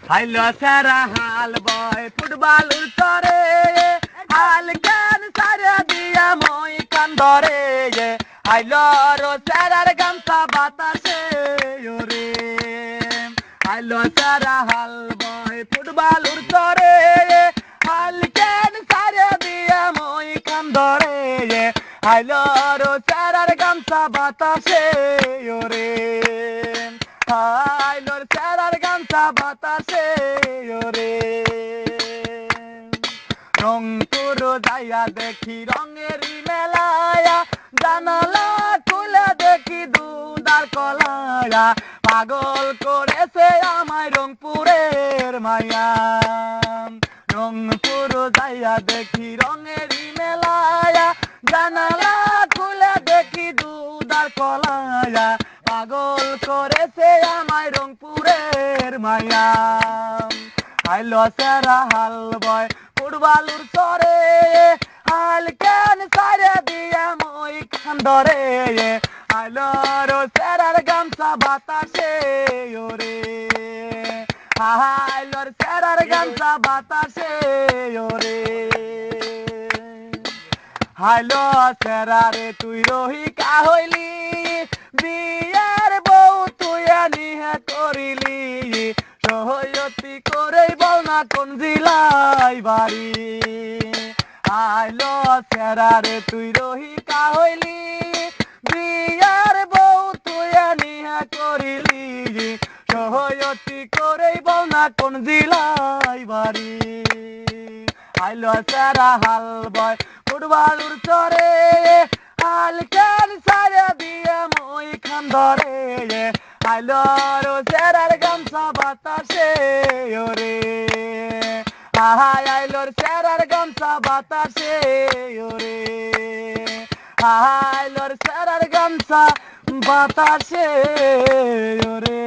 হাইলো সারা হাল বয় ফুটবল উড়তরে হাল কান সারা দিয়া মই কান্দরে হাইলো রো সারার গামছা বাতাসে ওরে হাইলো সারা হাল বয় ফুটবল উড়তরে হাল কান সারা দিয়া মই কান্দরে হাইলো রো সারার গামছা বাতাসে ওরে হাইলোর সারার গামছা বাতাসে ওরে রংপুর যাইয়া দেখি রঙেরই মেলায়া জানালা খুলে দেখি দুধার কলায়া পাগল করেছে আমায় রংপুরের মায়া রংপুর যাইয়া দেখি রঙেরই মেলায়া জানালা খুলে দেখি দুধার কলায়া পাগল করেছে আমায় রংপুরের মায়া হাইলো সারা হাল বয় ফুটবলুর চরে হাল কেন সারে দিয়ে মই কান্দরে হাইলো রো সারার গামছা বাতাসে ওরে হাইলোর সারার গামছা বাতাসে ওরে হাইলো সারারে তুই রহিকা হইলি বিয়ার বউ তুই নিহে করিলি সহয়তি করেই বল না কোন জিলাই বাড়ি আইলো সেরারে তুই রহিকা হইলি বিয়ার বউ তুই নিহে করিলি সহয়তি করেই বল না কোন জিলাই বাড়ি আইলো সেরা হাল বয় ফুটবলুর চরে হাল কেন সারে দিয়ে মই কান্দরে হাইলো রো সারার গামছা বাতাসে ওরে হাইলোর সারার গামছা বাতাসে ওরে হাইলোর সারার গামছা বাতাসে ওরে